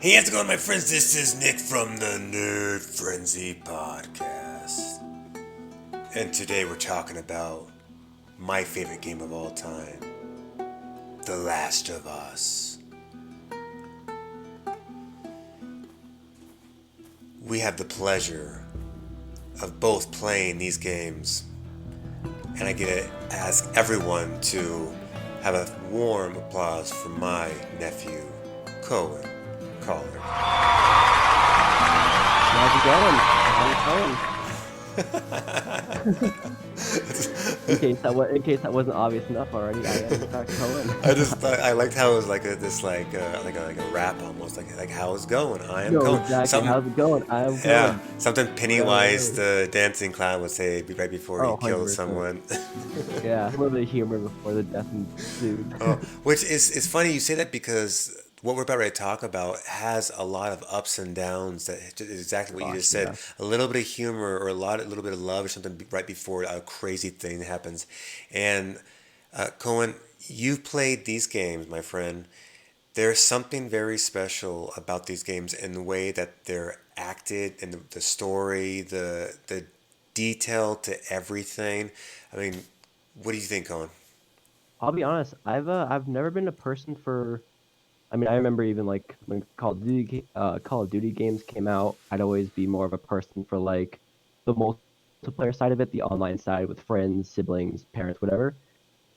Hey, how's it going, my friends? This is Nick from the Nerd Frenzy Podcast. And today we're talking about my favorite game of all time, The Last of Us. We have the pleasure of both playing these games, and I get to ask everyone to have a warm applause for my nephew, Cohen. Caller. How's it going? In case that wasn't obvious enough already, I am in fact Cohen. I liked how it was like a rap almost like how it's going. I am Yo, Cohen. exactly. How's it going? I am Yeah, Cohen. something Pennywise the dancing clown would say right before he Oh, killed 100%. someone. Yeah, a little bit of humor before the death ensued. Which is funny you say that because what we're about to talk about has a lot of ups and downs. That is exactly what you Gosh, just said. yeah. A little bit of humor or a little bit of love or something right before a crazy thing happens. And Cohen, you've played these games, my friend. There's something very special about these games in the way that they're acted and the story, the detail to everything. I mean, what do you think, Cohen? I'll be honest. I've never been a person for. I mean, I remember even like when Call of Duty games came out. I'd always be more of a person for like the multiplayer side of it, the online side with friends, siblings, parents, whatever.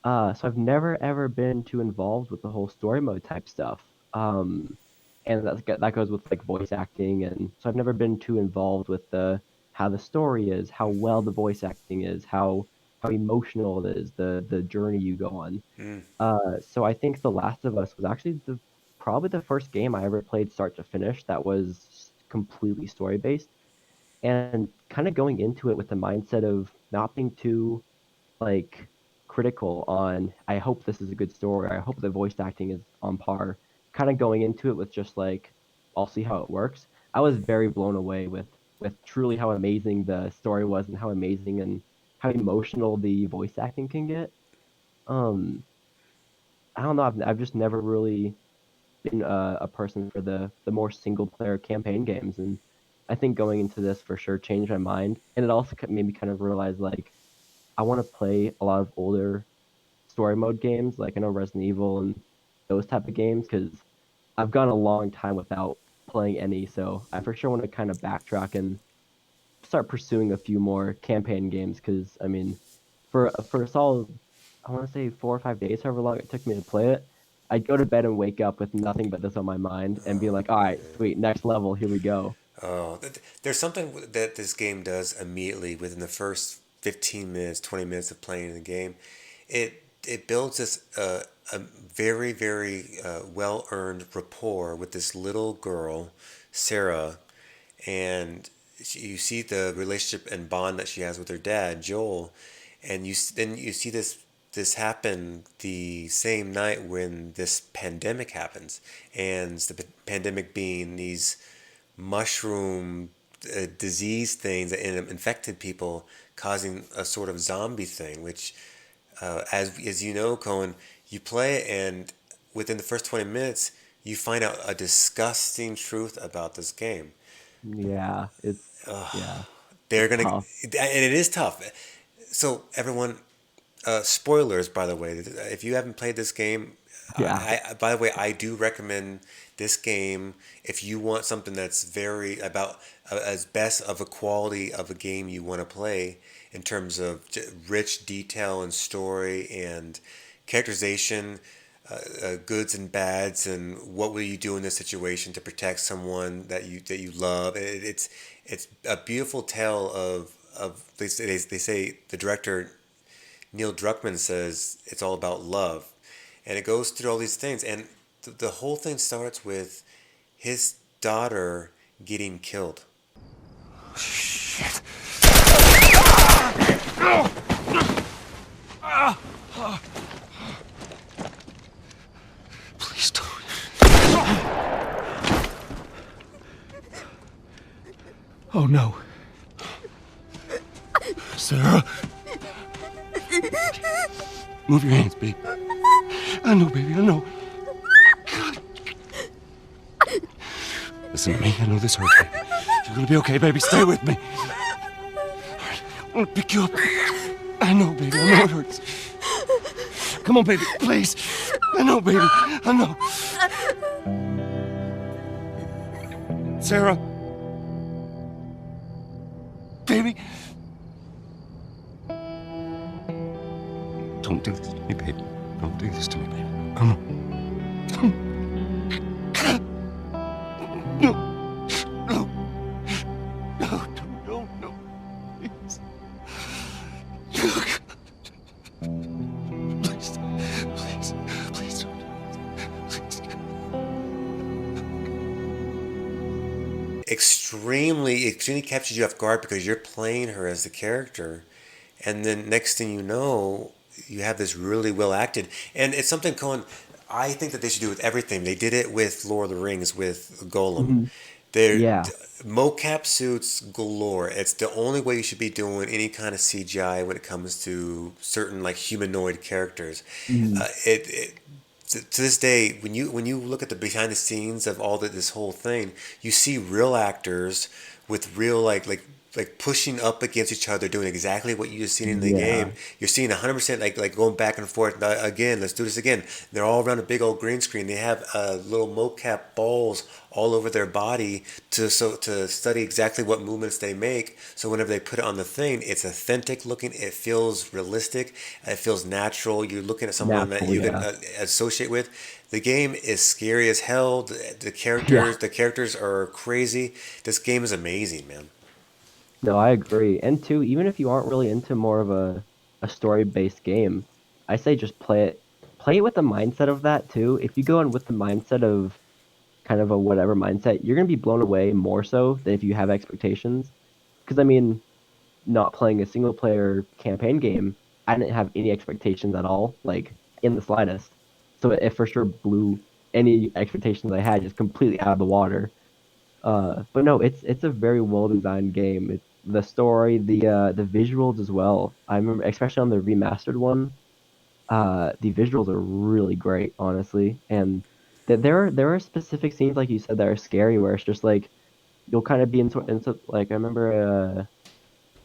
So I've never ever been too involved with the whole story mode type stuff. And that goes with like voice acting, and so I've never been too involved with the how the story is, how well the voice acting is, how emotional it is, the journey you go on. Mm. So I think The Last of Us was actually the probably the first game I ever played start to finish that was completely story based, and kind of going into it with the mindset of not being too like critical on I hope this is a good story. I hope the voice acting is on par. Kind of going into it with just like I'll see how it works. I was very blown away with truly how amazing the story was and how amazing and how emotional the voice acting can get. Um, I don't know. I've just never really been a person for the more single player campaign games, and I think going into this for sure changed my mind, and it also made me kind of realize like I want to play a lot of older story mode games, like I know Resident Evil and those type of games, because I've gone a long time without playing any. So I for sure want to kind of backtrack and start pursuing a few more campaign games. Because I mean, for a solid, I want to say 4 or 5 days, however long it took me to play it, I'd go to bed and wake up with nothing but this on my mind and be like, all right, sweet, next level, here we go. Oh, there's something that this game does immediately within the first 15 minutes, 20 minutes of playing the game. It builds this a very well earned rapport with this little girl, Sarah, and you see the relationship and bond that she has with her dad, Joel, and then you see this happen the same night when this pandemic happens, and the pandemic being these mushroom disease things that infected people, causing a sort of zombie thing. Which, as you know, Cohen, you play it, and within the first 20 minutes, you find out a disgusting truth about this game. Yeah, it's yeah, They're it's gonna, tough. and it is tough. So everyone, spoilers, by the way. If you haven't played this game, Yeah, by the way, I do recommend this game if you want something that's very about as best of a quality of a game you want to play in terms of rich detail and story and characterization, goods and bads, and what will you do in this situation to protect someone that you love. It's a beautiful tale of they say the director Neil Druckmann says it's all about love, and it goes through all these things, and the whole thing starts with his daughter getting killed. Shit. Please don't. Oh no. Sarah. Move your hands, babe. I know, baby, I know. God. Listen to me. I know this hurts, baby. You're gonna be okay, baby. Stay with me. All right. I'm gonna pick you up. I know, baby. I know it hurts. Come on, baby. Please. I know, baby. I know. Sarah. Baby. Don't do this to me, baby. Don't do this to me, baby. Come on. Come on. No. No. No, no, no. Please. Please. Please. Please don't. Please. Extremely captures you off guard because you're playing her as the character, and then next thing you know, you have this really well acted, and it's something Cohen. I think that they should do with everything. They did it with Lord of the Rings with Golem. Hmm. They're Yeah. mocap suits galore. It's the only way you should be doing any kind of CGI when it comes to certain like humanoid characters. Hmm. It to this day, when you look at the behind the scenes of all this whole thing, you see real actors with real like pushing up against each other, doing exactly what you just seen in the game. Yeah. You're seeing 100% like going back and forth again. Let's do this again. They're all around a big old green screen. They have little mocap balls all over their body to study exactly what movements they make. So whenever they put it on the thing, it's authentic looking. It feels realistic. It feels natural. You're looking at someone that Natural. you can Yeah. associate with. The game is scary as hell. The Yeah. characters are crazy. This game is amazing, man. No, I agree. And two, even if you aren't really into more of a story-based game, I say just play it. Play it with the mindset of that too. If you go in with the mindset of kind of a whatever mindset, you're gonna be blown away more so than if you have expectations. Because I mean, not playing a single player campaign game, I didn't have any expectations at all, like in the slightest. So it for sure blew any expectations I had just completely out of the water. But no, it's a very well designed game. It's the story, the visuals as well. I remember, especially on the remastered one, the visuals are really great, honestly. And there are specific scenes, like you said, that are scary, where it's just like you'll kind of be into like I remember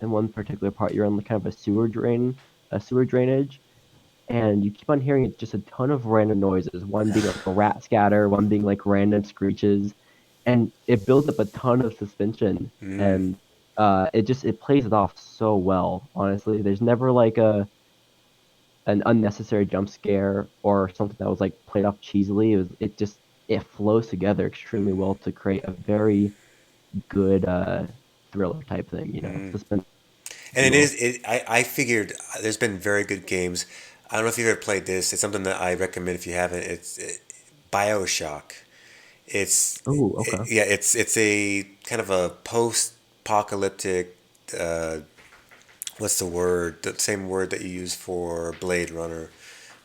in one particular part, you're on kind of a sewer drainage, and you keep on hearing just a ton of random noises. One being like a rat scatter, one being like random screeches, and it builds up a ton of suspension, Mm. and it plays it off so well. Honestly, there's never like an unnecessary jump scare or something that was like played off cheesily. It flows together extremely well to create a very good thriller type thing. Suspense, if And you it is. will. I figured there's been very good games. I don't know if you've ever played this. It's something that I recommend if you haven't. Bioshock. Oh, okay, Yeah. It's a kind of a post-apocalyptic. Uh, what's the word? The same word that you use for Blade Runner.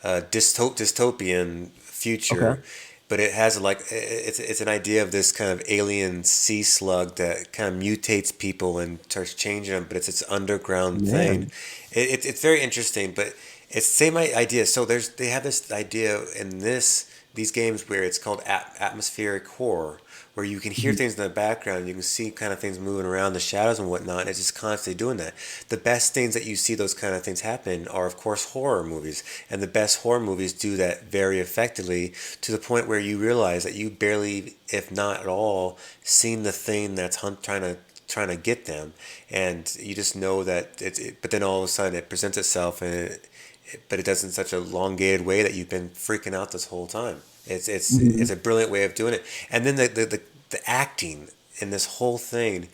Dystopian okay, future, but it has like it's an idea of this kind of alien sea slug that kind of mutates people and starts changing them, but it's this underground thing. man. It's very interesting, but it's the same idea. So they have this idea in these games where it's called atmospheric horror, where you can hear Mhm. things in the background, you can see kind of things moving around, the shadows and whatnot, and it's just constantly doing that. The best things that you see those kind of things happen are, of course, horror movies, and the best horror movies do that very effectively to the point where you realize that you barely, if not at all, seen the thing that's trying to get them, and you just know that but then all of a sudden it presents itself, but it does in such a elongated way that you've been freaking out this whole time. It's Mhm. a brilliant way of doing it, and then the acting in this whole thing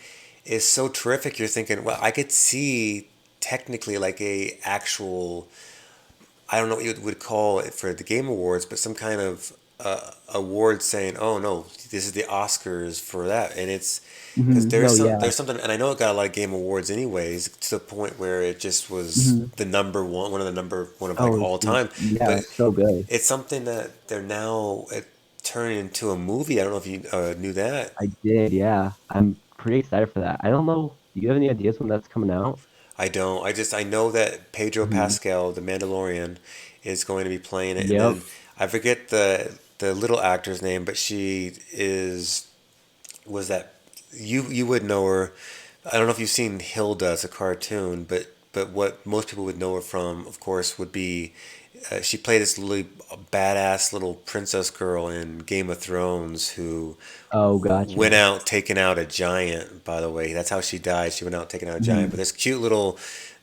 is so terrific. You're thinking, well, I could see technically like a actual, I don't know what you would call it for the Game Awards, but some kind of award saying, "Oh no, this is the Oscars for that," and it's because No, yeah. there's something, and I know it got a lot of Game Awards anyways, to the point where it just was Mhm. the number one of the number one of like Oh, all time, yeah, but it's so good. it's something that they're now turning into a movie. I don't know if you knew that. I did, yeah. I'm pretty excited for that. I don't know. Do you have any ideas when that's coming out? I don't. I know that Pedro Mhm. Pascal, the Mandalorian, is going to be playing it, and Yep. then I forget the little actor's name, but she is. was that you would know her. I don't know if you've seen Hilda as a cartoon, but what most people would know her from, of course, would be she played this really badass little princess girl in Game of Thrones who Oh, went gotcha. out taking out a giant. By the way, that's how she died. She went out taking out a giant. But Mhm. this cute little,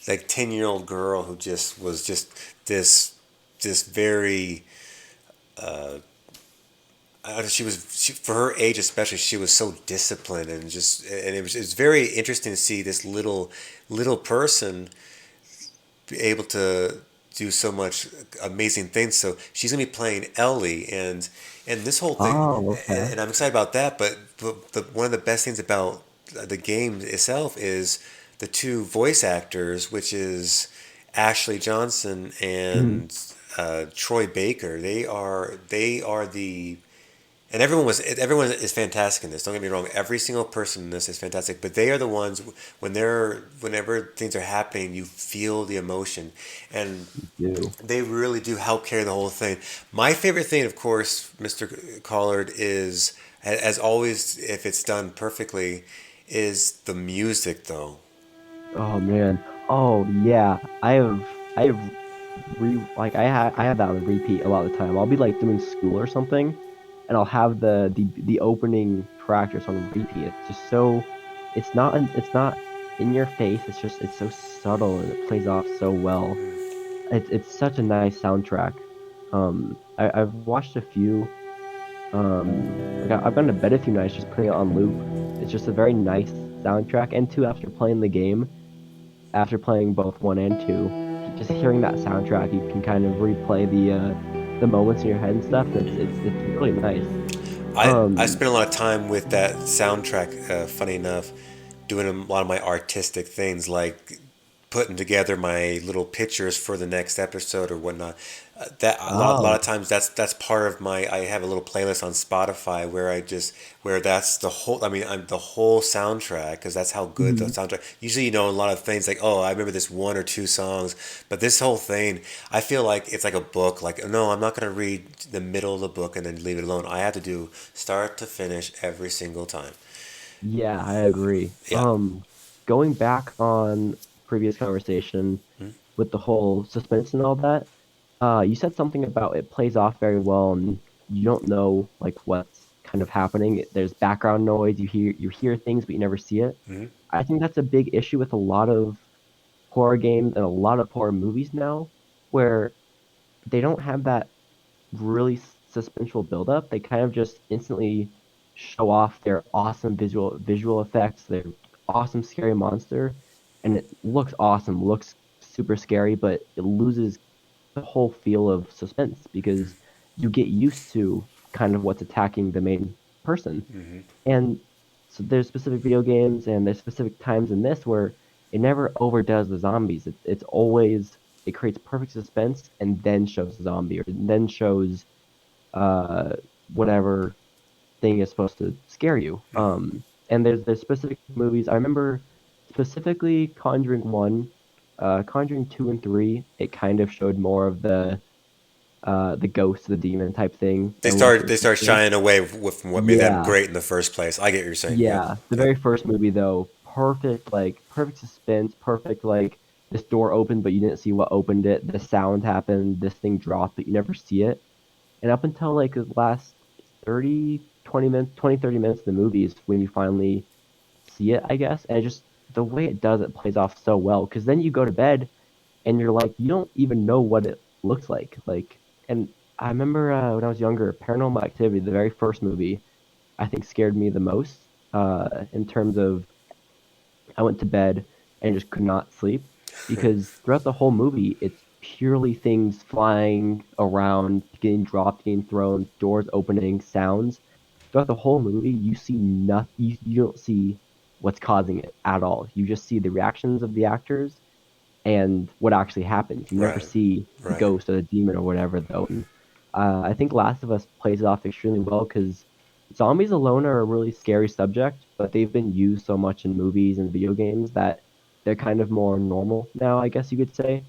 like 10-year-old girl who just was just this this very for her age especially, she was so disciplined and just, and it was very interesting to see this little person be able to do so much amazing things. So she's gonna be playing Ellie, and this whole thing, Oh, okay. and I'm excited about that. But one of the best things about the game itself is the two voice actors, which is Ashley Johnson Mhm. and Troy Baker. They are the, and everyone is fantastic in this. Don't get me wrong. Every single person in this is fantastic. But they are the ones whenever things are happening, you feel the emotion, and Do. they really do help carry the whole thing. My favorite thing, of course, Mr. Collard, is, as always, if it's done perfectly, is the music, though. Oh man. Oh yeah. I have I have that on repeat a lot of the time. I'll be like doing school or something, and I'll have the opening track just on repeat. It's just so it's not in your face. It's so subtle and it plays off so well. It's such a nice soundtrack. I've watched a few. I've gone to bed a few nights just putting it on loop. It's just a very nice soundtrack. And two, after playing the game, after playing both one and two, just hearing that soundtrack, you can kind of replay the moments in your head and stuff. And it's really nice. I Um, spent a lot of time with that soundtrack. Funny enough, doing a lot of my artistic things, like putting together my little pictures for the next episode or whatnot. That a lot of oh, times that's part of my. I have a little playlist on Spotify where where that's the whole. I mean, I'm the whole soundtrack, because that's how good the mhm. soundtrack. Usually, a lot of things like, oh, I remember this one or two songs, but this whole thing, I feel like it's like a book. Like, no, I'm not gonna read the middle of the book and then leave it alone. I have to do start to finish every single time. Yeah, I agree. Yeah. Going back on previous conversation with the whole suspense and all that, you said something about it plays off very well and you don't know like what's kind of happening. There's background noise, you hear things but you never see it. I think that's a big issue with a lot of horror games and a lot of horror movies now, where they don't have that really suspenseful buildup. They kind of just instantly show off their awesome visual effects, their awesome scary monster, and it looks awesome, looks super scary, but it loses the whole feel of suspense because you get used to kind of what's attacking the main person. And so there's specific video games and there's specific times in this where it never overdoes the zombies. It's always it creates perfect suspense and then shows the zombie or then shows uh whatever thing is supposed to scare you. And there's specific movies. I remember specifically Conjuring 1, Conjuring 2 and 3, it kind of showed more of the ghost, the demon type thing They and less start of they the start creature. shying away with what made them Yeah, great in the first place. I get what you're saying. Yep. yeah. The Yep. very first movie though, perfect suspense, perfect like this door opened but you didn't see what opened it. The sound happened, this thing dropped but you never see it. And up until like the last 20 minutes, 20, 30 minutes of the movie is when you finally see it, I guess. And it just, the way it does it plays off so well. Because then you go to bed and you're like, you don't even know what it looks like. And I remember when I was younger, Paranormal Activity, the very first movie, I think scared me the most in terms of I went to bed and just could not sleep because throughout the whole movie, it's purely things flying around, getting dropped, getting thrown, doors opening, sounds. Throughout the whole movie, you see nothing. You don't see what's causing it at all. You just see the reactions of the actors and what actually happens. You never Right. see the Right. ghost or the demon or whatever, though. And I think Last of Us plays it off extremely well because zombies alone are a really scary subject, but they've been used so much in movies and video games that they're kind of more normal now, I guess you could say.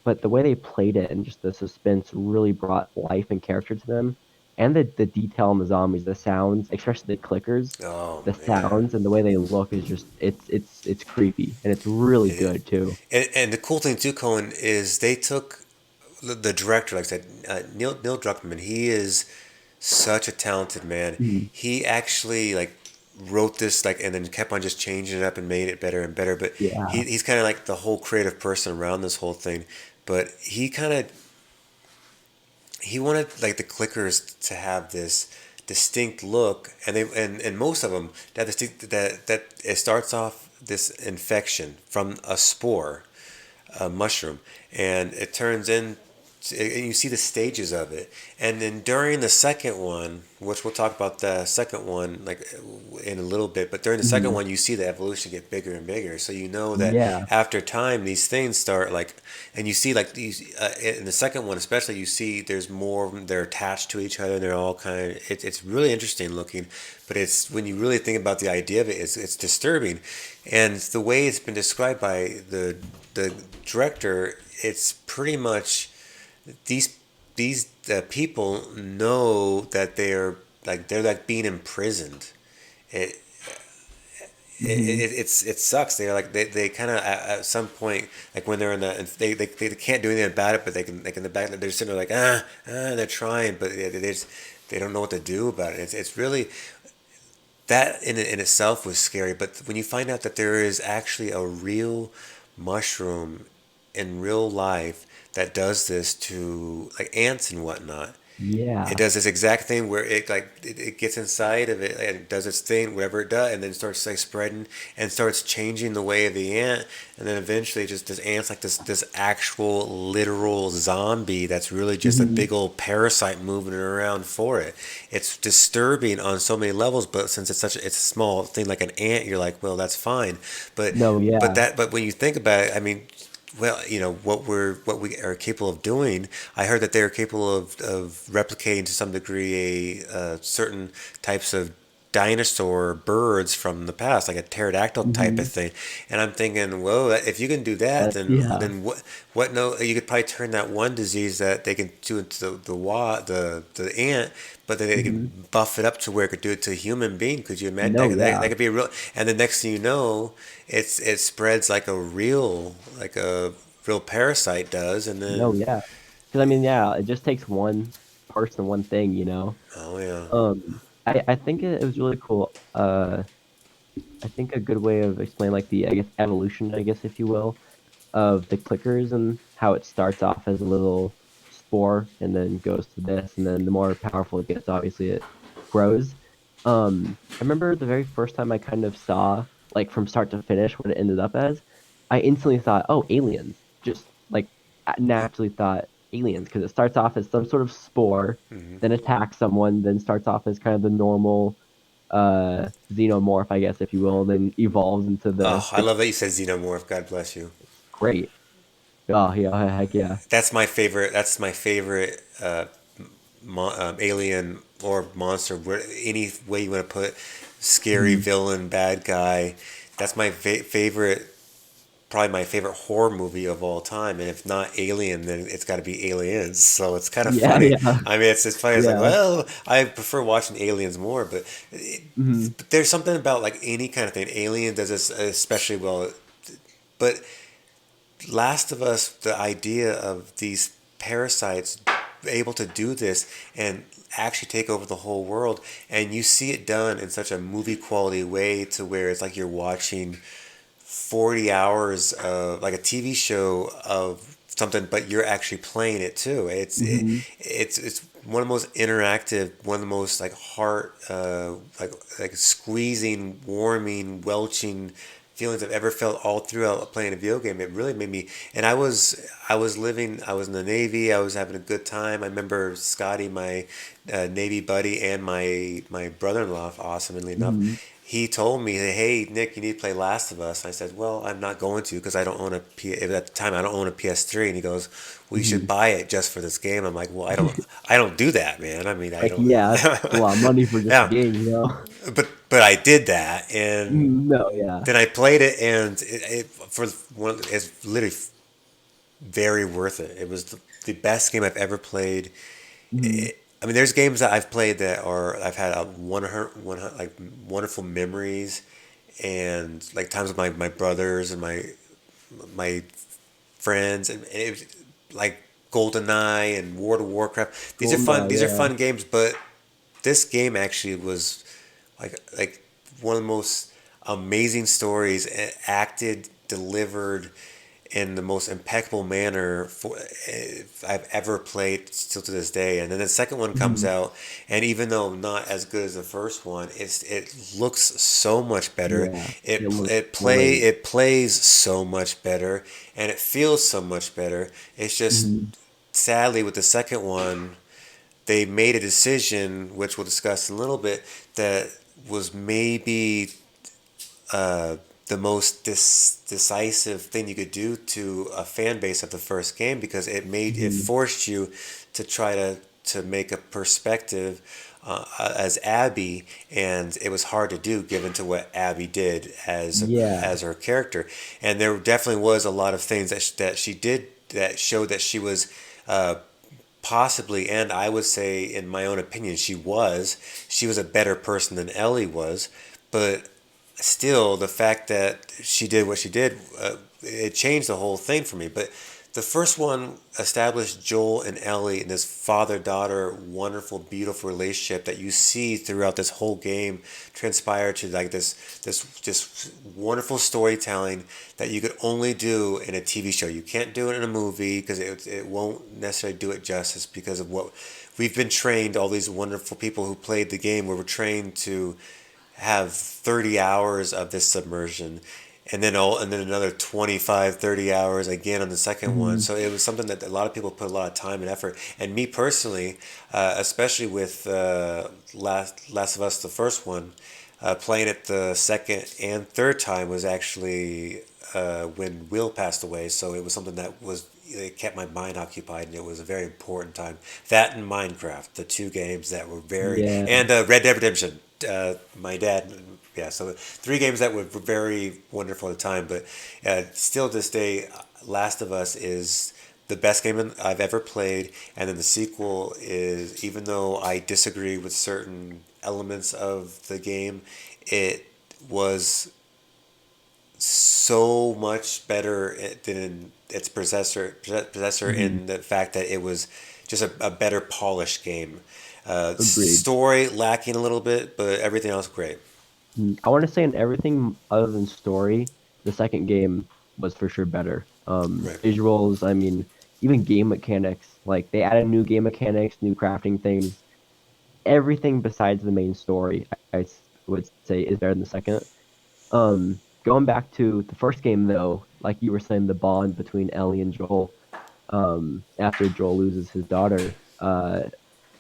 But the way they played it and just the suspense really brought life and character to them. and the detail on the zombies, the sounds, especially the clickers, Oh the man. sounds and the way they look is just it's creepy and it's really good too. And the cool thing too, Cohen, is they took the director, like I said, Neil Druckmann. He is such a talented man. Mhm. He actually like wrote this like and then kept on just changing it up and made it better and better. But Yeah. he's kind of like the whole creative person around this whole thing. But he wanted like the clickers to have this distinct look, and and most of them that distinct that it starts off this infection from a spore, a mushroom, and it turns in. And you see the stages of it, and then during the second one, which we'll talk about the second one like in a little bit, but during the second Mhm. one, you see the evolution get bigger and bigger. So you know that Yeah. after time, these things start like, and you see like these in the second one, especially, you see there's more of them. They're attached to each other. They're all kind of. It's really interesting looking, but it's when you really think about the idea of it, it's disturbing, and the way it's been described by the director, it's pretty much these people know that they're like being imprisoned. It Mhm. it sucks. They're like they kind of at some point like when they're in the they can't do anything about it, but they can like in the back they're sitting there like they're trying, but they don't know what to do about it. It's really that in itself was scary. But when you find out that there is actually a real mushroom in real life that does this to like ants and whatnot, it Yeah. does this exact thing where it gets inside of it and it does its thing, whatever it does, and then starts like spreading and starts changing the way of the ant, and then eventually just this ant's like this actual literal zombie that's really just a Mhm. big old parasite moving around for it. It's disturbing on so many levels, but since it's a small thing like an ant, you're like, well, that's fine, but No, yeah. but when you think about it, I mean, well, you know what we are capable of doing. I heard that they're capable of replicating to some degree certain types of dinosaur birds from the past, like a pterodactyl type of Mhm. thing. And I'm thinking, whoa, if you can do that, That's yeah. then what? No, you could probably turn that one disease that they can do into the ant, but then they Mhm. could buff it up to where it could do it to a human being. Could you imagine No, that yeah. could be a real? And the next thing you know, it spreads like a real parasite does, and No, then yeah. Because I mean, yeah, it just takes one person, one thing, you know. oh yeah. I think it was really cool. I think a good way of explaining like the I guess evolution, I guess if you will, of the clickers and how it starts off as a little spore and then goes to this, and then the more powerful it gets, obviously it grows. I remember the very first time I kind of saw like from start to finish what it ended up as, I instantly thought, oh, aliens. Just like naturally thought aliens because it starts off as some sort of spore, then attacks someone, then starts off as kind of the normal xenomorph, I guess if you will, then evolves into Oh, I the love that you said xenomorph. God bless you. great. Oh yeah, heck yeah. That's my favorite. That's my favorite alien or monster. Any way you want to put scary Mhm. villain, bad guy. That's my favorite. Probably my favorite horror movie of all time. And if not Alien, then it's got to be Aliens. So it's kind of Yeah, funny. yeah, I mean, it's funny. It's like, yeah. well, I prefer watching Aliens more, Mhm. but there's something about like any kind of thing. Alien does this especially well. But Last of Us, the idea of these parasites able to do this and actually take over the whole world, and you see it done in such a movie quality way to where it's like you're watching 40 hours of like a TV show of something, but you're actually playing it too. Mhm. It's one of the most interactive, one of the most like heart like squeezing, warming, welching feelings I've ever felt all throughout playing a video game. It really made me, and I was in the Navy. I was having a good time. I remember Scotty, my Navy buddy, and my brother-in-law, awesomely enough, Mhm. he told me, "Hey, Nick, you need to play Last of Us." I said, "Well, I'm not going to because I don't own a at the time I don't own a PS3." And he goes, "Well, you should Mhm. buy it just for this game." I'm like, "Well, I don't do that, man. I mean, I Like, don't." yeah, that's a lot of money for just a Yeah, game, you know? but I did that, and No, yeah. then I played it, and it's literally very worth it. It was the best game I've ever played. Mhm. I mean, there's games that I've played that are I've had a like wonderful memories, and like times with my brothers and my friends, and it was like GoldenEye and World of Warcraft. These are fun. GoldenEye, These are yeah. fun games, but this game actually was like one of the most amazing stories, acted, delivered in the most impeccable manner I've ever played still to this day. And then the second one comes Mhm. out, and even though not as good as the first one, it looks so much better. Yeah, it It looks it play great. it plays so much better, and it feels so much better. It's just Mhm. sadly with the second one, they made a decision, which we'll discuss in a little bit, that was maybe the most decisive thing you could do to a fan base of the first game, because it Mhm. forced you to try to make a perspective as Abby, and it was hard to do given to what Abby did Yeah. as her character. And there definitely was a lot of things that she did that showed that she was possibly, and I would say, in my own opinion, she was a better person than Ellie was. But still, the fact that she did what she did, it changed the whole thing for me. But the first one established Joel and Ellie in this father-daughter wonderful, beautiful relationship that you see throughout this whole game transpire to like this just wonderful storytelling that you could only do in a TV show. You can't do it in a movie because it won't necessarily do it justice, because of what we've been trained. All these wonderful people who played the game were trained to have 30 hours of this submersion, and then another 25, 30 hours again on the second one. Mhm. So it was something that a lot of people put a lot of time and effort. And me personally, especially with Last of Us, the first one, playing it the second and third time was actually when Will passed away. So it was something that was, it kept my mind occupied, and it was a very important time. That and Minecraft, the two games that were very, Yeah. and Red Dead Redemption. My dad, yeah. So three games that were very wonderful at the time, but still to this day, Last of Us is the best game I've ever played. And then the sequel is, even though I disagree with certain elements of the game, it was so much better than its possessor Mhm. in the fact that it was just a better polished game. Agreed. Story lacking a little bit, but everything else great. I want to say in everything other than story, the second game was for sure better. Right. Visuals, I mean, even game mechanics, like they added new game mechanics, new crafting things. Everything besides the main story, would say is better than the second. Going back to the first game though, like you were saying, the bond between Ellie and Joel, after Joel loses his daughter,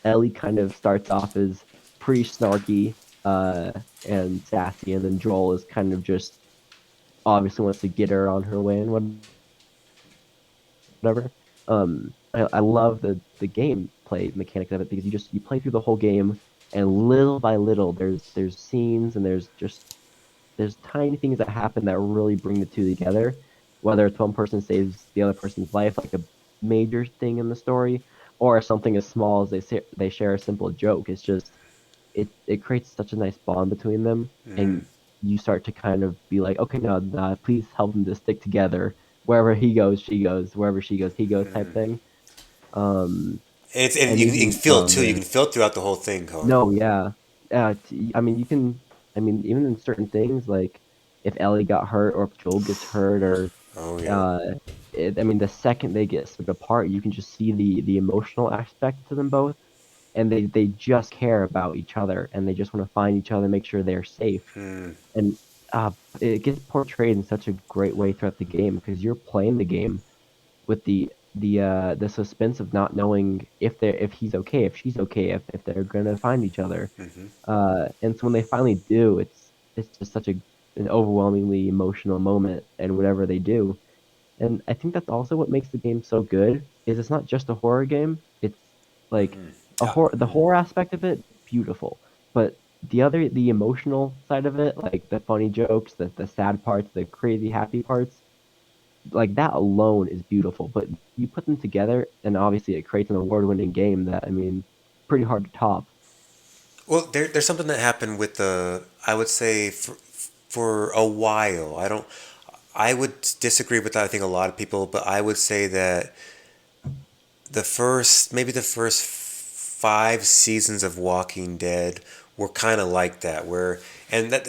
Ellie kind of starts off as pretty snarky, and sassy, and then Joel is kind of just obviously wants to get her on her way and whatever. I love the gameplay mechanics of it because you play through the whole game, and little by little there's scenes and there's tiny things that happen that really bring the two together. Whether it's one person saves the other person's life, like a major thing in the story, or something as small as they share a simple joke. It's just it creates such a nice bond between them, and you start to kind of be like, okay, no, no, please help them to stick together. Wherever he goes, she goes. Wherever she goes, he goes, type thing. Um, And and you can even feel it too. You can feel it throughout the whole thing, Cohen. no, yeah. I mean, you can. I mean, even in certain things, like if Ellie got hurt or if Joel gets hurt, or Oh yeah. uh, I mean, the second they get split apart, you can just see the emotional aspect to them both, and they just care about each other, and they just want to find each other, make sure they're safe, and it gets portrayed in such a great way throughout the game because you're playing the game with the suspense of not knowing if he's okay, if she's okay, if they're gonna find each other. And so when they finally do, it's just such an overwhelmingly emotional moment and whatever they do. And I think that's also what makes the game so good is it's not just a horror game. It's like the horror aspect of it, beautiful. But the emotional side of it, like the funny jokes, the sad parts, the crazy happy parts, like that alone is beautiful. But you put them together, and obviously it creates an award-winning game that I mean, pretty hard to top. Well, there's something that happened with the. I would say for a while. I would disagree with that. I think a lot of people, but I would say that maybe the first 5 seasons of Walking Dead were kind of like that. And that,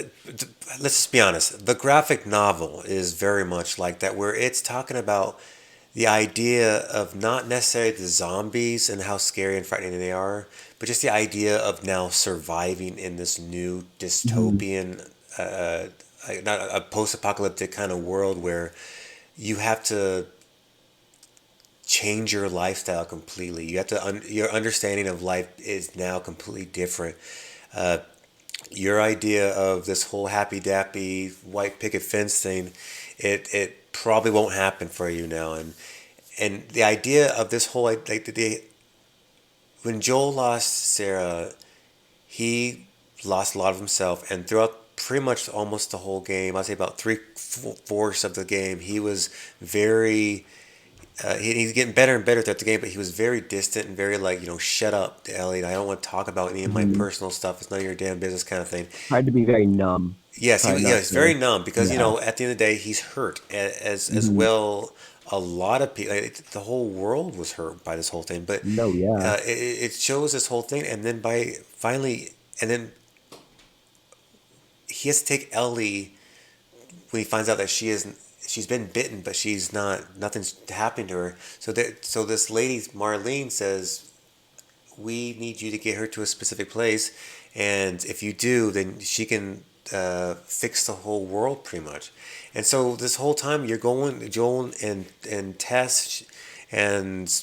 let's just be honest, the graphic novel is very much like that, where it's talking about the idea of not necessarily the zombies and how scary and frightening they are, but just the idea of now surviving in this new Mhm. dystopian, not a post-apocalyptic kind of world where you have to change your lifestyle completely. You have to your understanding of life is now completely different. Uh, your idea of this whole happy dappy white picket fence thing, it probably won't happen for you now. And the idea of this whole like when Joel lost Sarah, he lost a lot of himself, and throughout pretty much almost the whole game, I'd say about three-fourths of the game, he was very he's getting better and better throughout the game, but he was very distant and very like, shut up, Ellie. I don't want to talk about any of my Mhm. personal stuff. It's none of your damn business, kind of thing. Tried to be very numb. Yes, Try yeah, not he's very to. numb because Yeah. at the end of the day, he's hurt as Mhm. well. A lot of people, the whole world was hurt by this whole thing, but No, yeah. it shows this whole thing, and then by finally, and then he has to take Ellie when he finds out that she's been bitten, but she's not, nothing's happened to her. So this lady Marlene says, we need you to get her to a specific place, and if you do, then she can fix the whole world pretty much. And so this whole time you're going, Joel and Tess, and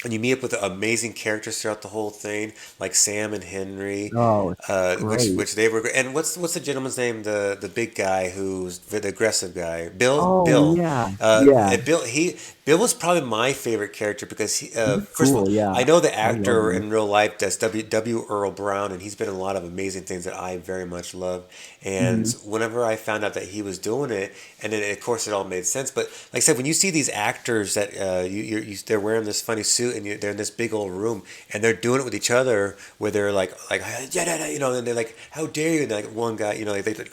and you meet up with amazing characters throughout the whole thing, like Sam and Henry, Oh, it's great. which they were. And what's the gentleman's name? The big guy who's the aggressive guy, Oh, Bill. yeah. Yeah. And Bill was probably my favorite character because He was first of all, cool, yeah. I know the I love actor him. in real life that's W. Earl Brown, and he's been in a lot of amazing things that I very much love. And Mhm. whenever I found out that he was doing it, and then of course it all made sense. But like I said, when you see these actors that they're wearing this funny suit and they're in this big old room and they're doing it with each other, where they're like yeah, yeah, yeah, and they're like, how dare you? And like one guy,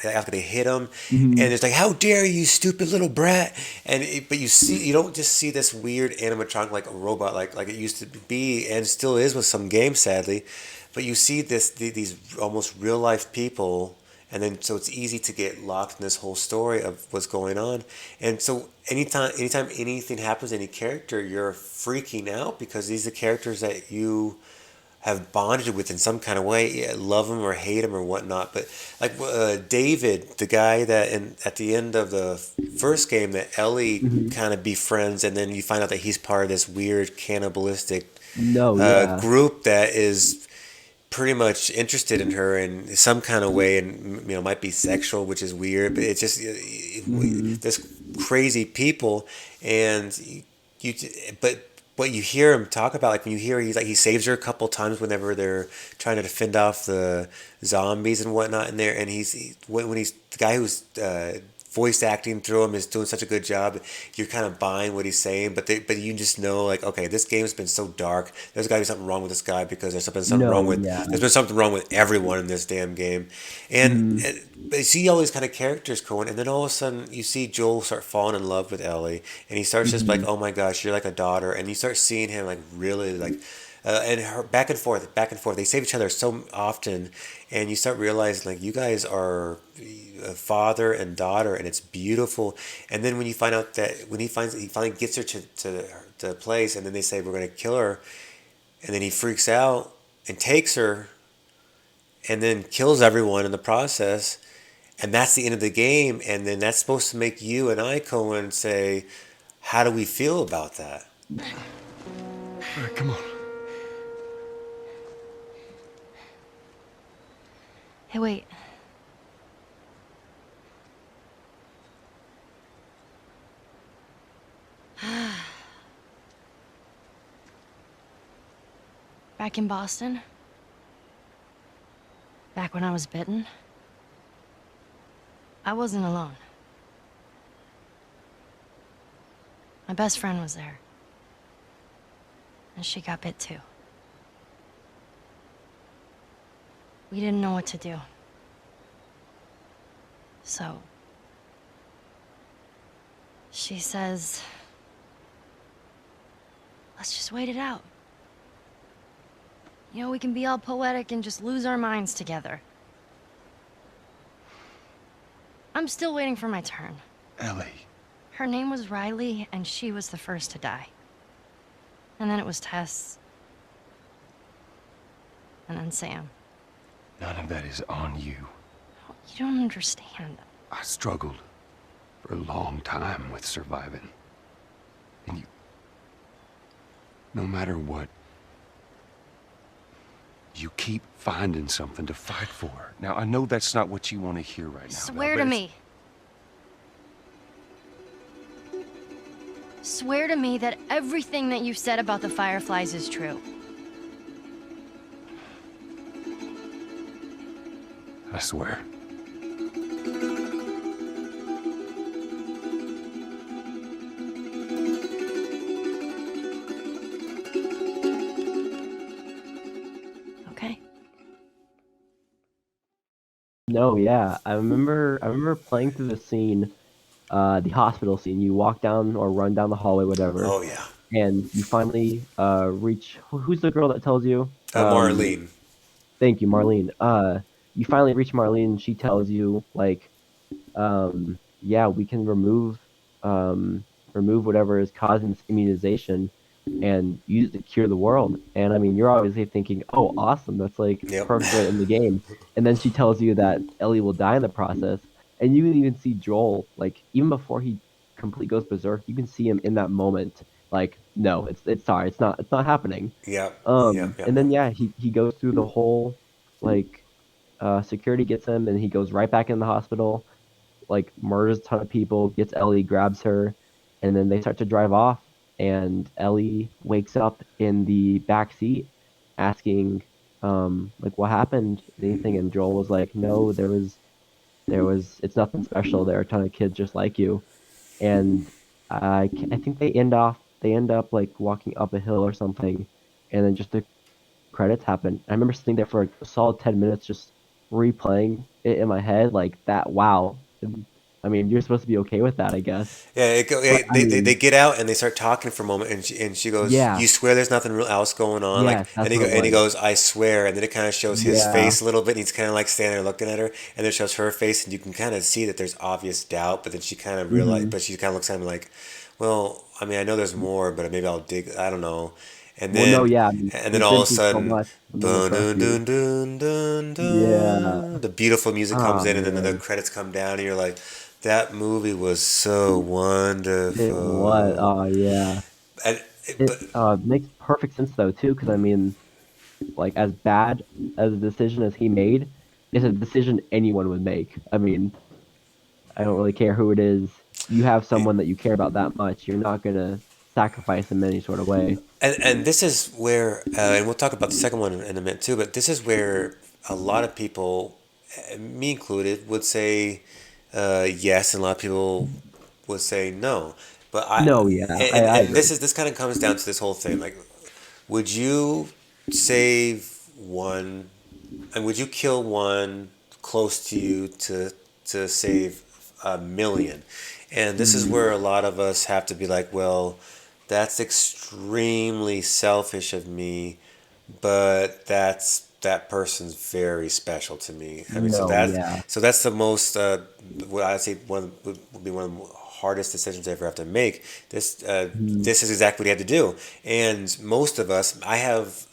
after they hit him, and Mhm. it's like, how dare you, stupid little brat. But you don't just see this weird animatronic like a robot like it used to be and still is with some games, sadly. But you see these almost real life people, and then so it's easy to get locked in this whole story of what's going on. And so anytime anything happens to any character, you're freaking out because these are characters that you have bonded with in some kind of way, yeah, love him or hate him or whatnot. But like David, the guy that at the end of the first game that Ellie Mhm. kind of befriends, and then you find out that he's part of this weird cannibalistic No, yeah. group that is pretty much interested in her in some kind of way, and might be sexual, which is weird, but it's just Mhm. this crazy people. And you but what you hear him talk about, like when you hear he saves her a couple times whenever they're trying to fend off the zombies and whatnot in there, and when he's the guy who's voice acting through him is doing such a good job. You're kind of buying what he's saying, but you just know, like, okay, this game's been so dark. There's got to be something wrong with this guy because No, yeah. there's been something wrong with everyone in this damn game. Mhm. But you see all these kind of characters, Cohen, and then all of a sudden you see Joel start falling in love with Ellie, and he starts just like, Mhm. oh my gosh, you're like a daughter, and you start seeing him like really like. And her back and forth, back and forth. They save each other so often, and you start realizing like you guys are a father and daughter, and it's beautiful. And then when you find out that when he finally gets her to the place, and then they say we're going to kill her, and then he freaks out and takes her, and then kills everyone in the process, and that's the end of the game. And then that's supposed to make you and I, Cohen, say, how do we feel about that? All right, come on. Hey, wait. Back in Boston? Back when I was bitten? I wasn't alone. My best friend was there. And she got bit too. We didn't know what to do. So, she says, let's just wait it out. You know, we can be all poetic and just lose our minds together. I'm still waiting for my turn. Ellie. Her name was Riley, and she was the first to die. And then it was Tess. And then Sam. None of that is on you. You don't understand. I struggled for a long time with surviving. And you... No matter what, you keep finding something to fight for. Now, I know that's not what you want to hear right now. Swear but to it's- me. Swear to me that everything that you've said about the Fireflies is true. I swear. Okay? No, yeah. I remember playing through the scene, the hospital scene. You walk down or run down the hallway, whatever, Oh yeah, and you finally reach who's the girl that tells you? Marlene. Thank you, Marlene. You finally reach Marlene, she tells you like, yeah, we can remove whatever is causing this immunization and use it to cure the world. And I mean, you're obviously thinking, oh, awesome, that's like Yep. perfect way to end the game. And then she tells you that Ellie will die in the process, and you can even see Joel, like even before he completely goes berserk, you can see him in that moment, like, no, it's sorry, it's not happening. Yep. Yep. Yep. And then Yep. yeah, he goes through the whole like security gets him, and he goes right back in the hospital, like murders a ton of people, gets Ellie, grabs her, and then they start to drive off. And Ellie wakes up in the back seat, asking, like, what happened? Anything? And Joel was like, no, it's nothing special. There are a ton of kids just like you. And I think they end up like walking up a hill or something, and then just the credits happen. I remember sitting there for a solid 10 minutes just replaying it in my head, like that. Wow. I mean, you're supposed to be okay with that, I guess. Yeah, But I they mean, get out and they start talking for a moment, and she goes, yeah, "You swear there's nothing real else going on?" Like, yes, that's what it and he was. goes, "I swear," and then it kind of shows his Yeah, face a little bit, and he's kind of like standing there looking at her, and then it shows her face, and you can kind of see that there's obvious doubt, but then she kind of realize, hmm but she kind of looks at him like, "Well, I mean, I know there's more, but maybe I'll dig. I don't know," Well, no, yeah, I mean, and then we've all been of a through so sudden, much. I'm gonna dun trust dun you. dun dun dun Yeah. dun, the beautiful music comes Oh in, and then the man, credits come down, and you're like, that movie was so it was. wonderful. Oh yeah, And it but makes perfect sense though too, because I mean, like as bad as a decision as he made, is a decision anyone would make. I mean, I don't really care who it is. You have someone that you care about that much. You're not gonna sacrifice him in any sort of way. and this is where and we'll talk about the second one in a minute too. But this is where a lot of people, me included, would say yes, and a lot of people would say no. But No, yeah, I and agree. this kind of comes down to this whole thing. Like, would you save one, and would you kill one close to you to save a million? And this is Mm, where a lot of us have to be like, well, that's extremely selfish of me, but that person's very special to me. I mean, no, yeah. so that's the most what I'd say would be one of the hardest decisions I ever have to make. Mm, This is exactly what you have to do, and most of us, I have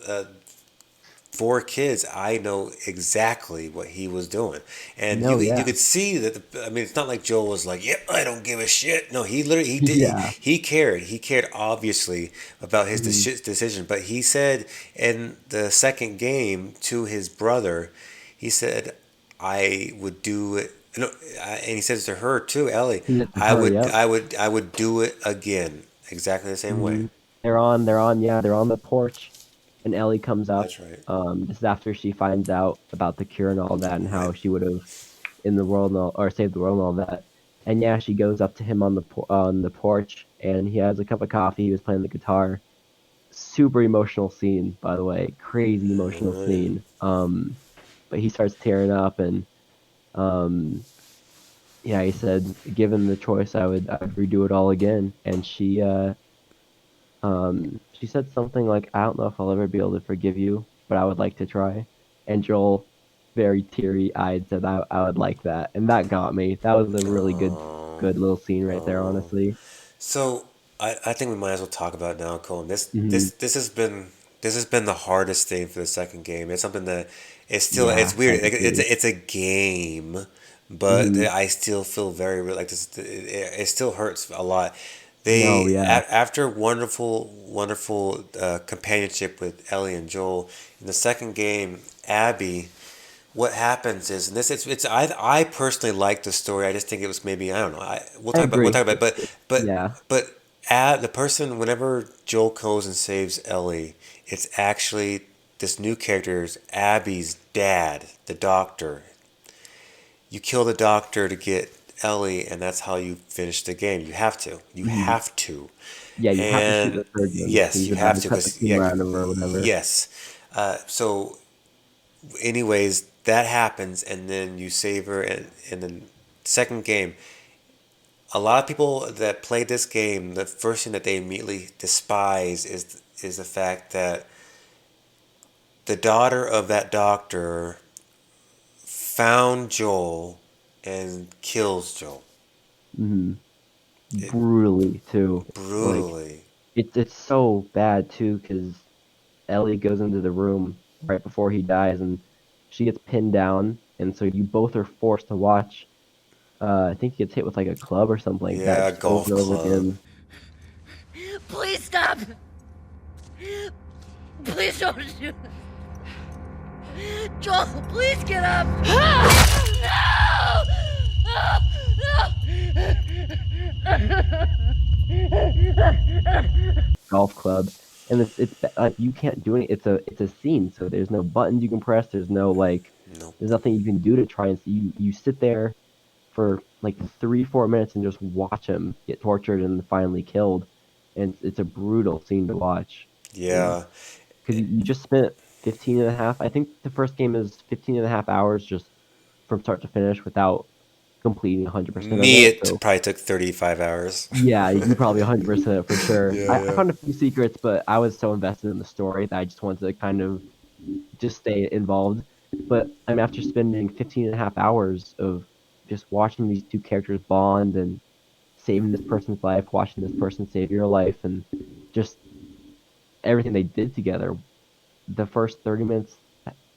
4 kids. I know exactly what he was doing, and no, you yeah, could see that. I mean, it's not like Joel was like, "Yep, I don't give a shit." No, he literally he did yeah. he cared. He cared obviously about his Mm, decision, but he said in the second game to his brother, he said, "I would do it." No, and he says to her too, Ellie, he did to her. Yep. I would do it again, exactly the same way. Mm, yeah, they're on the porch, and Ellie comes up. That's right. This is after she finds out about the cure and all that, and Right. how she would have in the world and all, or saved the world and all that. And yeah, she goes up to him on the porch, and he has a cup of coffee. He was playing the guitar. Super emotional scene, by the way. Crazy emotional Oh, yeah. scene. but he starts tearing up, and um, yeah, he said, given the choice, I would redo it all again. And she said something like, I don't know if I'll ever be able to forgive you, but I would like to try. And Joel, very teary-eyed, said, I would like that. And that got me. That was a really Oh, good little scene right there, oh. honestly. So I think we might as well talk about it now, Cohen. Hmm. This has been the hardest thing for the second game. It's something that Yeah, it's I weird. agree. It's a game, but Hmm. I still feel very like this. It still hurts a lot. No, yeah, After wonderful companionship with Ellie and Joel in the second game, Abby, what happens is, and this it's I personally like the story. I just think it was maybe, I don't know. I We'll agree. talk about it, Yeah. but the person, whenever Joel goes and saves Ellie, it's actually this new character is Abby's dad, the doctor. You kill the doctor to get Ellie, and that's how you finish the game. You have to. You Hmm. have to. Yeah, you have to shoot And the surgeon because yes, he's you about have to to, cut the because yeah, tumor out of her or whatever. yes. So anyways, that happens, and then you save her, and then second game. A lot of people that play this game, the first thing that they immediately despise is the fact that the daughter of that doctor found Joel and kills Joel. Hmm. It Brutally too. Like brutally. it's so bad too because Ellie goes into the room right before he dies, and she gets pinned down, and so you both are forced to watch. I think he gets hit with like a club or something like that, Yeah, just over golf and over club. again. Please stop! Please don't shoot! Joel, please get up! No! Golf club, and like you can't do any. It's a scene, so there's no buttons you can press. There's no like, Nope. there's nothing you can do to try and see. You sit there for like 3 4 minutes and just watch him get tortured and finally killed, and it's a brutal scene to watch. And Yeah. because you just spent 15 and a half. I think the first game is 15 and a half hours just from start to finish without completing 100% of Me, it. it So probably took 35 hours. yeah, you probably 100% it for sure. Yeah, I yeah. found a few secrets, but I was so invested in the story that I just wanted to kind of just stay involved. But I mean, after spending 15 and a half hours of just watching these two characters bond and saving this person's life, watching this person save your life, and just everything they did together, the first 30 minutes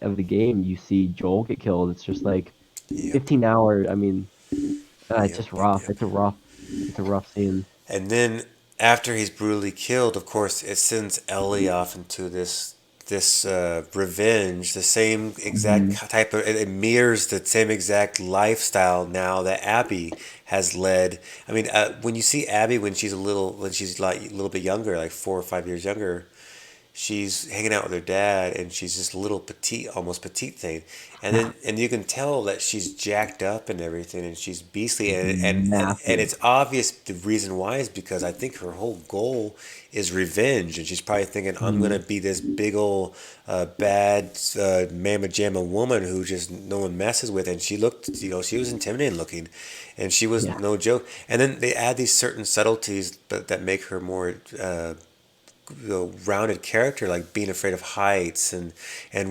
of the game, you see Joel get killed. It's just like Yep. 15 hours. I mean, it's Yep. just Yep. rough. Yep. It's a rough scene. And then after he's brutally killed, of course, it sends Ellie off into this revenge. The same exact Hmm. type of, it mirrors the same exact lifestyle now that Abby has led. I mean, when you see Abby when she's like a little bit younger, like 4 or 5 years younger, she's hanging out with her dad, and she's this little petite, almost petite thing, and Yeah, then and you can tell that she's jacked up and everything, and she's beastly, and massive. it's obvious the reason why is because I think her whole goal is revenge, and she's probably thinking, I'm gonna Hmm. be this big old bad mamma jamma woman who just no one messes with, and she looked, she was intimidating looking, and she was Yeah. no joke, and then they add these certain subtleties that make her more rounded character, like being afraid of heights, and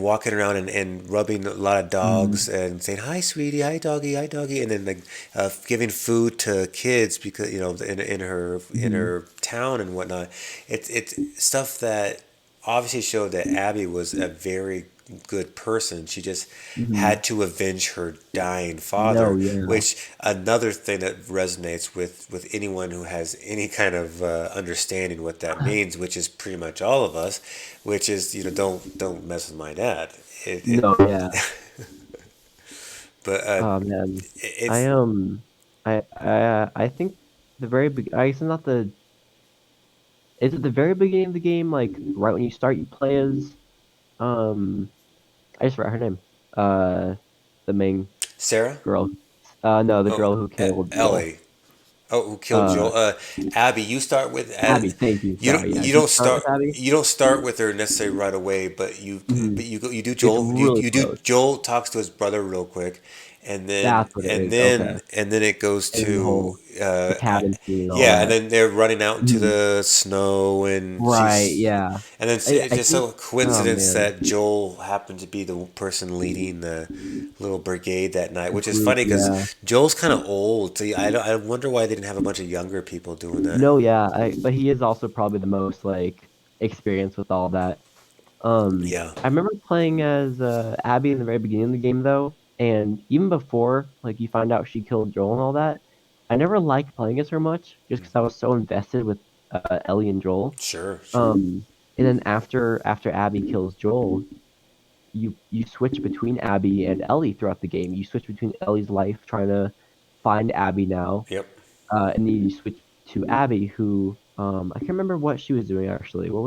walking around and rubbing a lot of Hmm. dogs and saying, hi sweetie, hi doggy, and then like giving food to kids, because in Hmm. her town and whatnot. It's stuff that obviously showed that Abby was a very good person. She just Hmm. had to avenge her dying No, father, yeah. which another thing that resonates with anyone who has any kind of understanding what that means, which is pretty much all of us, which is, don't mess with my dad. No, yeah. But Oh man. I it's I think the very big I guess it's not the is it the very beginning of the game, like right when you start you play as um I just forgot her name. Uh the main Sarah. girl. No, the Oh, girl who killed Joel. Ellie. Oh, who killed Uh, Joel? Abby. You start with Abby. Thank you. you Sorry. don't Yeah. you Did you don't start start with Abby? you don't start with her necessarily right away, but Mhm. you do It's Joel really you do close. Joel talks to his brother real quick, That's what it is. Okay. and then it goes And then to the cabin scene and all yeah, and that. then they're running out into Mhm. the snow, and Right. Yeah. and then it's I just think. so a Oh coincidence man. that Joel happened to be the person leading the little brigade that night, The which is group. funny because Yeah. Joel's kind of old. So I wonder why they didn't have a bunch of younger people doing that. No. Yeah. But he is also probably the most like experienced with all that. Yeah, I remember playing as Abby in the very beginning of the game though, and even before like you find out she killed Joel and all that, I never liked playing as her much just because I was so invested with Ellie and Joel. sure, sure. Um, and then after Abby kills Joel, you switch between Abby and Ellie throughout the game. You switch between Ellie's life trying to find Abby now, Yep. and then you switch to Abby who I can't remember what she was doing actually. What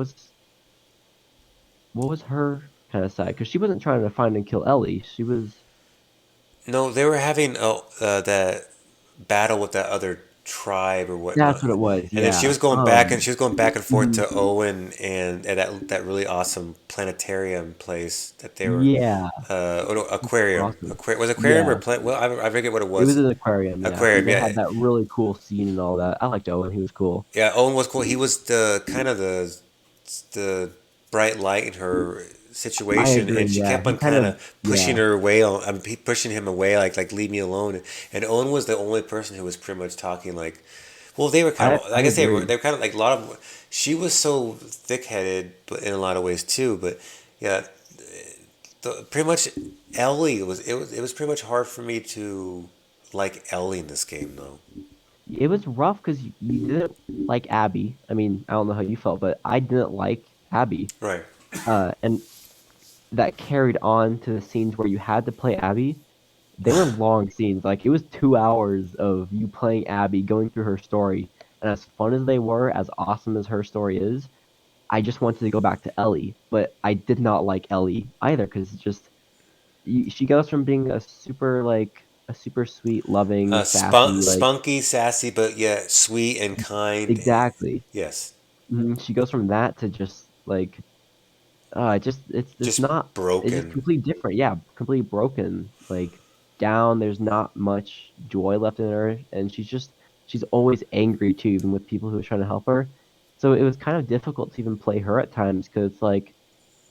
was her kind of side? Because she wasn't trying to find and kill Ellie. She was. No, they were having that battle with that other tribe or That's whatnot, what it was. and then she Yeah. was going back and she was going back and forth Mhm. to Owen and that really awesome planetarium place that they were. Yeah. Oh no, Super aquarium. awesome. Was aquarium or Yeah. plant? Well, I forget what it It was was. an aquarium. Yeah, because Aquarium, they yeah, had that really cool scene and all that. I liked Owen. He was cool. yeah. Owen was cool. He was the kind of the bright light in her I situation, agree. and she Yeah. kept He on kind kind of. of pushing Yeah. her away. Pushing him away, like leave me alone. And Owen was the only person who was pretty much talking like, well, they were kind I of. I I guess agree. they were kind of like a lot of. She was so thick headed, but in a lot of ways too. But yeah, pretty much Ellie it was pretty much hard for me to like Ellie in this game though. It was rough because you didn't like Abby. I mean, I don't know how you felt, but I didn't like Abby. Right. And that carried on to the scenes where you had to play Abby. They were long scenes. Like it was 2 hours of you playing Abby, going through her story. And as fun as they were, as awesome as her story is, I just wanted to go back to Ellie. But I did not like Ellie either because it's just she goes from being a super sweet, loving, sassy, like Spunky, sassy, but yeah, sweet and kind. exactly. Yes, She goes from that to just like it's just not it's just broken. completely different. Yeah, completely broken. Like down, there's not much joy left in her, and she's always angry too, even with people who are trying to help her. So it was kind of difficult to even play her at times because like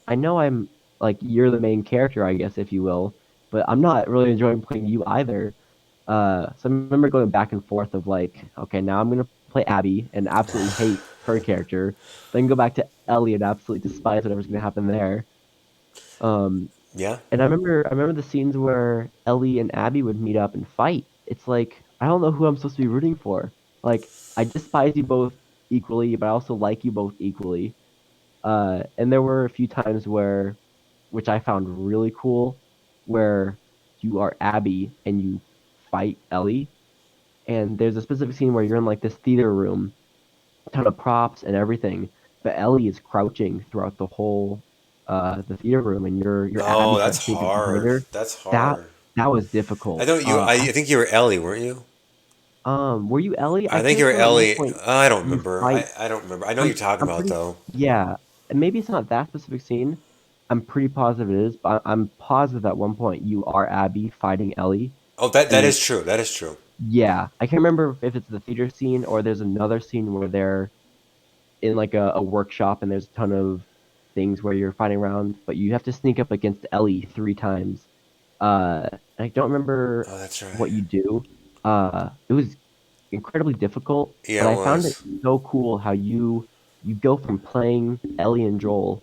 I know I'm like you're the main character, I guess, if you will, but I'm not really enjoying playing you either. So I remember going back and forth of like, okay, now I'm gonna play Abby and absolutely hate her character, then go back to Ellie and absolutely despise whatever's gonna happen there. Um, Yeah. and I remember the scenes where Ellie and Abby would meet up and fight. It's like I don't know who I'm supposed to be rooting for. Like I despise you both equally, but I also like you both equally. And there were a few times where, which I found really cool, where you are Abby and you fight Ellie. And there's a specific scene where you're in like this theater room, ton of props and everything, but Ellie is crouching throughout the whole the theater room, and you're Oh, Abby trying that's to sneak up behind hard. her. That's That hard. that was I difficult. know you. I think you were Ellie, weren't you? Were you Ellie? I I think could you have were sworn at one Ellie. point I don't you remember. fight. I don't remember. I know you're I'm talking I'm about pretty though. yeah, and maybe it's not that specific scene. I'm pretty positive it is, but I'm positive at one point you are Abby fighting Ellie, Oh, that and is true. That is true. yeah, I can't remember if it's the theater scene or there's another scene where they're in like a workshop and there's a ton of things where you're fighting around, but you have to sneak up against Ellie 3 times. I don't remember Oh, that's right. what you do. It was incredibly difficult, but Yeah, it I found it was. so cool how you go from playing Ellie and Joel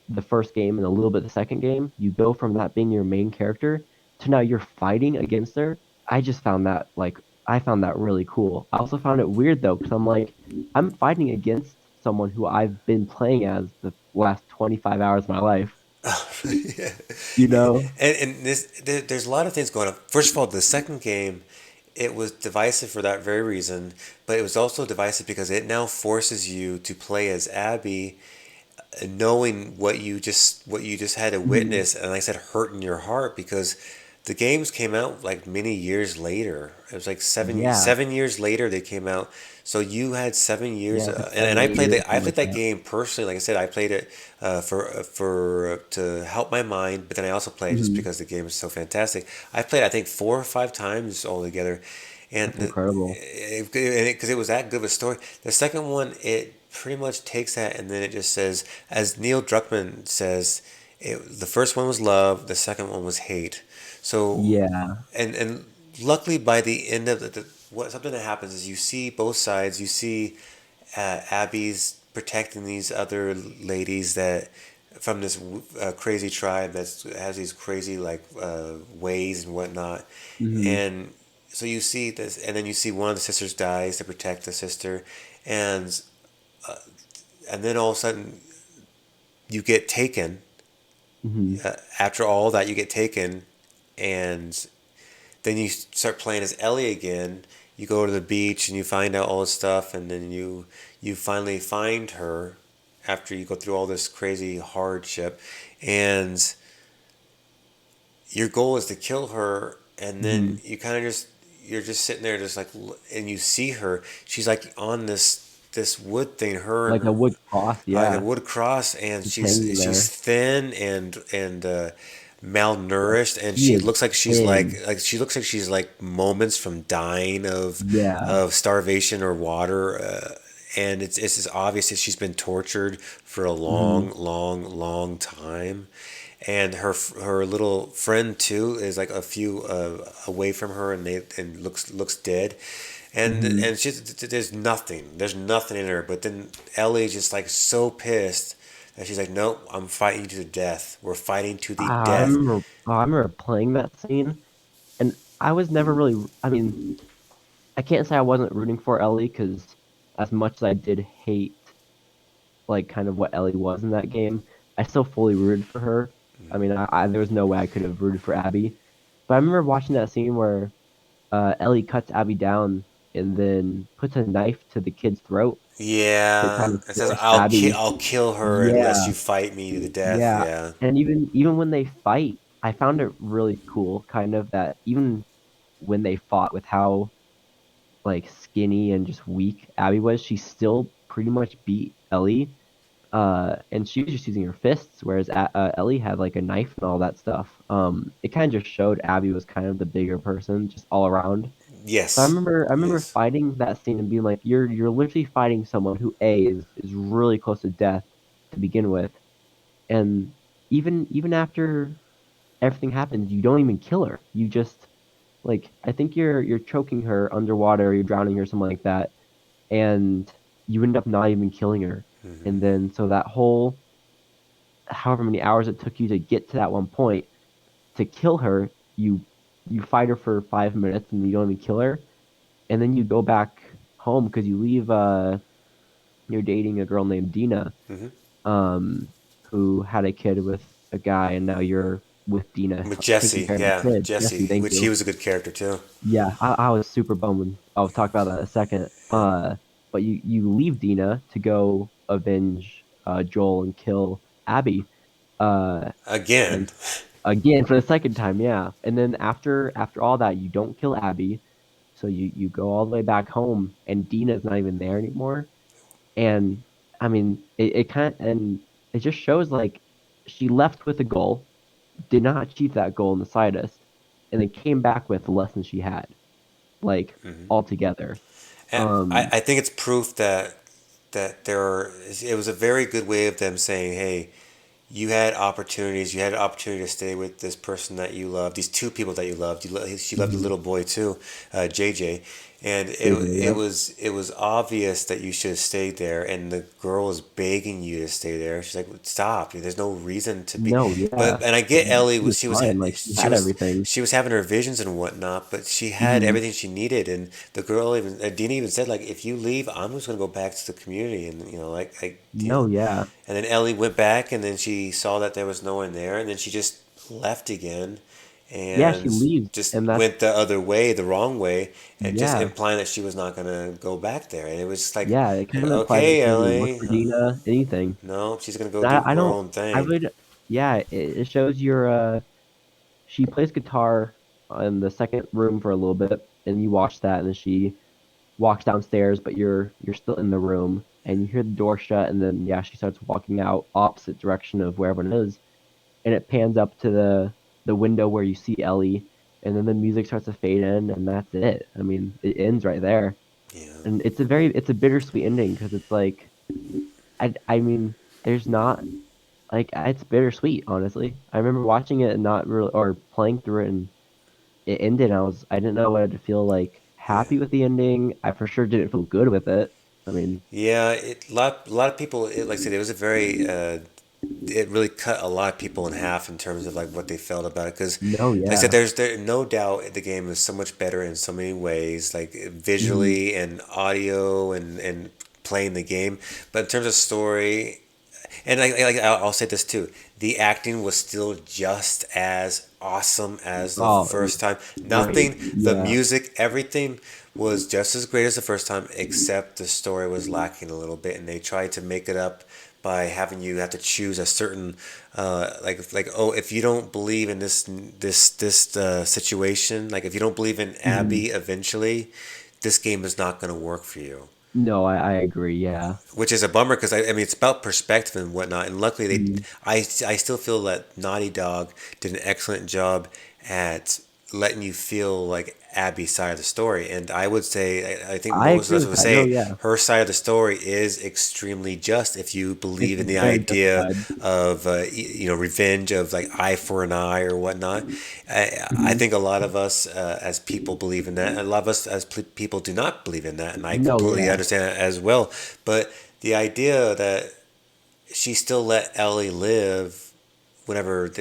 the first game and a little bit the second game, you go from that being your main character to now you're fighting against her. I just found that like I found that really cool. I also found it weird though, because I'm like, I'm fighting against someone who I've been playing as the last 25 hours of my life, Yeah. you know? And there's a lot of things going on. First of all, the second game, it was divisive for that very reason, but it was also divisive because it now forces you to play as Abby, knowing what you just had to Mhm. witness, and like I said, hurt in your heart because the games came out like many years later. It was like Yeah, 7 years later they came out. So you had 7 years, yeah, it's like and seven, I 8 years, I something played like that that. game personally. Like I said, I played it for to help my mind, but then I also played just Hmm. because the game is so fantastic. I played I think 4 or 5 times altogether, and That's incredible. because it was that good of a story. The second one, it pretty much takes that and then it just says, as Neil Druckmann says, the first one was love, the second one was hate. So, Yeah. and luckily by the end of what something that happens is you see both sides. You see Abby's protecting these other ladies that from this crazy tribe that has these crazy like ways and whatnot, Hmm. and so you see this, and then you see one of the sisters dies to protect the sister, and then all of a sudden you get taken. Hmm. After all that, you get taken, and then you start playing as Ellie again. You go to the beach and you find out all this stuff, and then you finally find her after you go through all this crazy hardship, and your goal is to kill her, and then Hmm. you kind of just you're just sitting there just like, and you see her. She's like on this wood thing. Her and Like a wood cross, like a yeah, wood cross, and just she's hanging she's there. thin and Like malnourished, and she she is looks like she's thin. she looks like she's like moments from dying Yeah. of starvation or water. And it's just obvious that she's been tortured for a Hmm. long time, and her little friend too is like a few away from her, and they and looks dead, Hmm. and she's there's nothing in her. But then Ellie's just like so pissed that she's like, nope, I'm fighting you to the death. We're fighting to the death. I remember playing that scene, and I was never really. I mean, I can't say I wasn't rooting for Ellie because as much as I did hate like kind of what Ellie was in that game, I still fully rooted for her. I mean, there was no way I could have rooted for Abby. But I remember watching that scene where Ellie cuts Abby down and then puts a knife to the kid's throat to Yeah, kind of it says force Abby. I'll kill her unless Yeah, you fight me to the death. yeah. Yeah. And even when they fight, I found it really cool, kind of that even when they fought with how like skinny and just weak Abby was, she still pretty much beat Ellie. And she was just using her fists, whereas Ellie had like a knife and all that stuff. It kind of just showed Abby was kind of the bigger person, just all around. So Yes. I remember Yes. fighting that scene and being like, you're literally fighting someone who is really close to death to begin with, and even after everything happens, you don't even kill her. You just like I think you're choking her underwater, you're drowning her, something like that, and you end up not even killing her. And then so that whole however many hours it took you to get to that one point to kill her, you fight her for 5 minutes and you don't even kill her, and then you go back home because you leave you're dating a girl named Dina, Mm-hmm. um, who had a kid with a guy, and now you're with Dina With taking Jesse, care of the yeah, kid. Jesse, Jesse, thank which he you. was a good character too. Yeah, I was super bummed when I'll talk about that in a second. But you leave Dina to go avenge Joel and kill Abby. Again. And again for the second time, yeah. And then after all that, you don't kill Abby, so you go all the way back home, and Dina's not even there anymore. And I mean, it kind of and it just shows like she left with a goal, did not achieve that goal in the slightest, and then came back with the lesson she had, like altogether. And Um, I think it's proof that there are, it was a very good way of them saying, hey, you had opportunities. You had an opportunity to stay with this person that you love. These two people that you loved. She loved the mhm, little boy too, JJ, and JJ, yep. it was obvious that you should have stayed there. And the girl was begging you to stay there. She's like, stop. There's no reason to be. No, yeah, And I get Ellie. she was fine. Like she had everything. She was having her visions and whatnot, but she had Hmm. everything she needed. And the girl even Dina even said like, if you leave, I'm just gonna go back to the community, and No, yeah, and then Ellie went back, and then she saw that there was no one there, and then she just left again, yeah. She and leaves, just and that's went the other way, the wrong way, and just yeah, implying that she was not gonna go back there. And it was just like, yeah. It kind of implied that okay, she didn't even look Ellie, for Dina, anything. no, she's gonna go And do I her don't. own I thing. really, yeah. It shows your she plays guitar in the second room for a little bit, and you watch that, and then she walks downstairs, but you're still in the room, and you hear the door shut, and then yeah, she starts walking out opposite direction of where everyone is, and it pans up to the window where you see Ellie, and then the music starts to fade in, and that's it. I mean, it ends right there, Yeah. and it's a bittersweet ending because it's like I mean, there's not like it's bittersweet, honestly. I remember watching it and not really or playing through it and it ended. And I didn't know whether to feel like Yeah. happy with the ending. I for sure didn't feel good with it. I mean, Yeah, a lot of people, like I said, it was a very, it really cut a lot of people in half in terms of like what they felt about it. Because, no, like I said, yeah. there no doubt the game is so much better in so many ways, like Mhm. visually and audio and playing the game. But in terms of story, and I'll say this too, the acting was still just as awesome as the Oh, it was first time. great. Nothing, the Yeah. music, everything was just as great as the first time, except the story was lacking a little bit, and they tried to make it up by having you have to choose a certain, like oh, if you don't believe in this situation, like if you don't believe in Mhm. Abby eventually, this game is not going to work for you, No, I agree. Yeah. which is a bummer because I mean it's about perspective and whatnot. And luckily, Mhm. I still feel that Naughty Dog did an excellent job at letting you feel like Abby's side of the story. And I would say I think I most of agree us with would that. No, say yeah. her side of the story is extremely just if you It's believe in the very idea justified. of revenge of like eye for an eye or whatnot. I Mhm. think a lot of us as people believe in that, and a lot of us as people do not believe in that, and I No, completely yeah. understand that as well. But the idea that she still let Ellie live whenever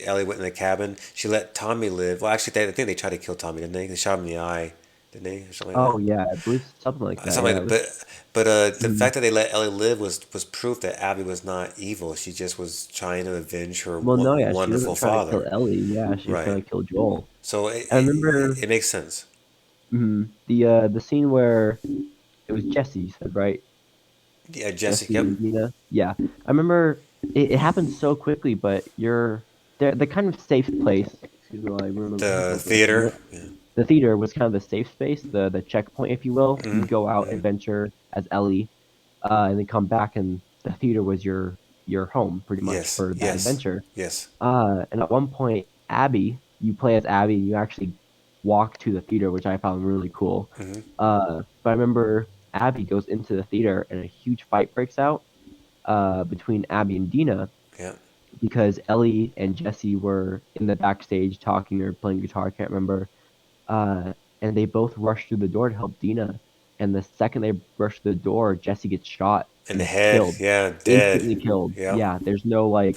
Ellie went in the cabin, she let Tommy live. Well, actually, I think they tried to kill Tommy, didn't they? They shot him in the eye, didn't they, or something like Oh, that? yeah. I believe something like that. Something Yeah. like It that. was. But the Mhm. fact that they let Ellie live was proof that Abby was not evil. She just was trying to avenge her Well, no, yeah. She wonderful wasn't trying to kill father. Ellie. Yeah, she was Right. trying to kill Joel. So I remember it makes sense. the scene where it was Jesse, you said, right? Yeah, Jesse. Jesse Yep. and Dina. Yeah, I remember it happened so quickly, but you're the kind of safe place. Excuse me while I remember The remember this theater. minute. Yeah. The theater was kind of the safe space, the checkpoint, if you will. Hmm. You'd go out, Hmm. adventure as Ellie, and then come back, and the theater was your home pretty much Yes. for that Yes. adventure. Yes. And at one point, Abby, you play as Abby, and you actually walk to the theater, which I found really cool. Hmm. But I remember Abby goes into the theater, and a huge fight breaks out between Abby and Dina Yeah. because Ellie and Jesse were in the backstage talking or playing guitar, I can't remember. And they both rush through the door to help Dina. And the second they rush through the door, Jesse gets shot In and the is head. killed. Yeah. Dead. Instantly killed. Yep. Yeah, there's no like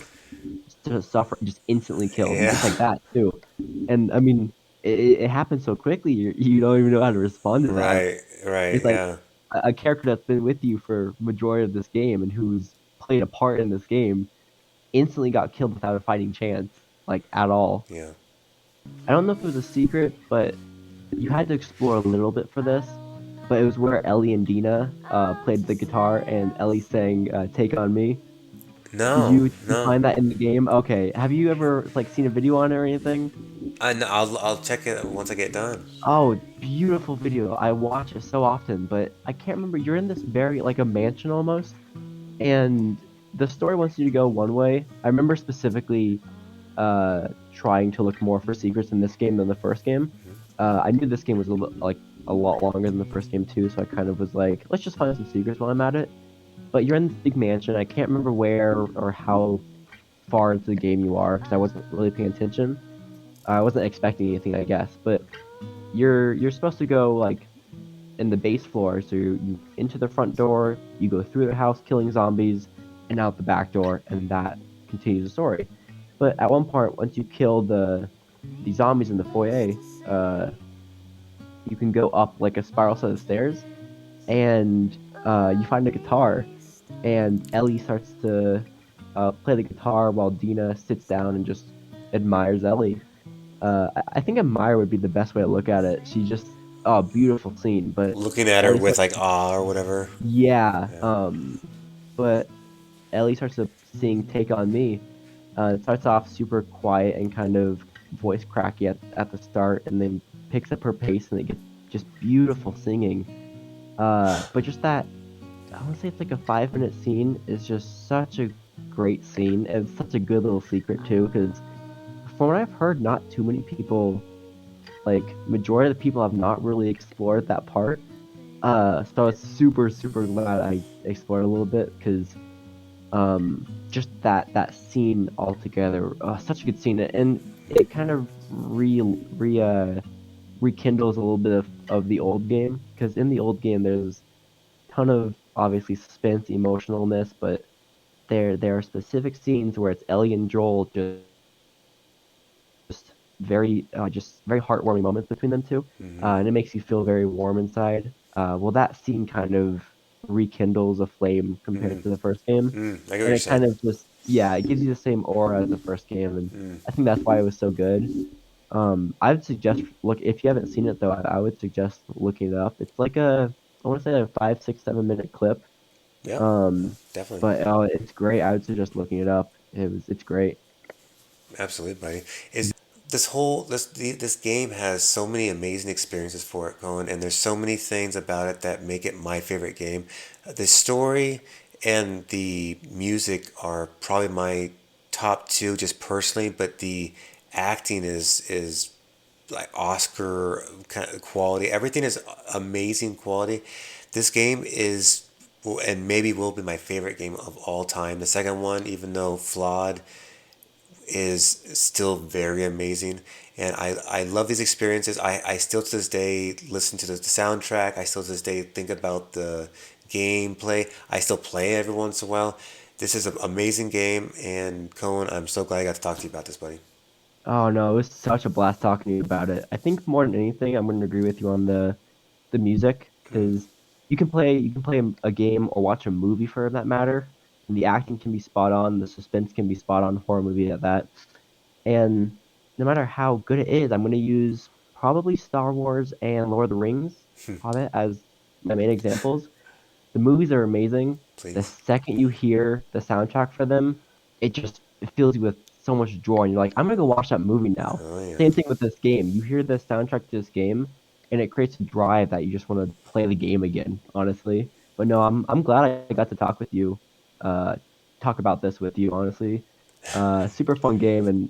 to suffer, just instantly killed, and Yeah. just like that too. And I mean, it happened so quickly, you don't even know how to respond to that. Right. Right. It's like Yeah. a character that's been with you for majority of this game and who's played a part in this game instantly got killed without a fighting chance, like at all. Yeah. I don't know if it was a secret, but you had to explore a little bit for this. But it was where Ellie and Dina played the guitar and Ellie sang "Take on Me." No. Did you No. find that in the game? Okay. Have you ever like seen a video on it or anything? I'll check it once I get done. Oh, beautiful video. I watch it so often, but I can't remember. You're in this very like a mansion almost, and the story wants you to go one way. I remember specifically trying to look more for secrets in this game than the first game. I knew this game was like a lot longer than the first game too, so I kind of was like, let's just find some secrets while I'm at it. But you're in this big mansion. I can't remember where or how far into the game you are because I wasn't really paying attention. I wasn't expecting anything, I guess. But you're supposed to go like in the base floor, so you into the front door, you go through the house killing zombies, and out the back door, and that continues the story. But at one part, once you kill the zombies in the foyer, uh, you can go up like a spiral set of stairs, and you find a guitar, and Ellie starts to play the guitar while Dina sits down and just admires Ellie. I think admire would be the best way to look at it. She just oh, beautiful scene, but Looking at her Ellie with starts like awe or whatever. yeah, Yeah. but Ellie starts to sing "Take on Me." It starts off super quiet and kind of voice cracky at the start, and then picks up her pace, and it gets just beautiful singing. But just that, I want to say it's like a 5 minute scene is just such a great scene, and such a good little secret too, because from what I've heard, not too many people, like majority of the people have not really explored that part. So it's super glad I explored a little bit because just that scene altogether, such a good scene, and it kind of rekindles a little bit of the old game, because in the old game there's a ton of obviously suspense, emotionalness, but there are specific scenes where it's Ellie and Joel just very heartwarming moments between them two, Hmm. and it makes you feel very warm inside. Well, that scene kind of rekindles a flame compared Mm. to the first game, Mm. I get what and you're it saying. kind of just, yeah, it gives you the same aura as the first game, and I think that's why it was so good. I would suggest, look, if you haven't seen it though, I would suggest looking it up. It's like I want to say a 5, 6, 7 minute clip. Yeah, Um, definitely. but it's great. I would suggest looking it up. It's great. Absolutely, buddy. Is this whole this game has so many amazing experiences for it, Cohen, and there's so many things about it that make it my favorite game. The story and the music are probably my top two, just personally, but the acting is like Oscar kind of quality. Everything is amazing quality. This game is, and maybe will be my favorite game of all time. The second one, even though flawed, is still very amazing. And I love these experiences. I still to this day listen to the soundtrack. I still to this day think about the gameplay. I still play it every once in a while. This is an amazing game. And Cohen, I'm so glad I got to talk to you about this, buddy. Oh no, it was such a blast talking to you about it. I think more than anything, I'm going to agree with you on the music, because you can play a game or watch a movie for that matter, and the acting can be spot on, the suspense can be spot on for a movie at that. And no matter how good it is, I'm going to use probably Star Wars and Lord of the Rings, Hobbit, as my main examples. The movies are amazing. The Please. second you hear the soundtrack for them, it fills you with so much joy, and you're like, I'm gonna go watch that movie now. Oh yeah. Same thing with this game. You hear the soundtrack to this game, and it creates a drive that you just want to play the game again, honestly. But no, I'm glad I got to talk with you, uh, talk about this with you, honestly. Super fun game, and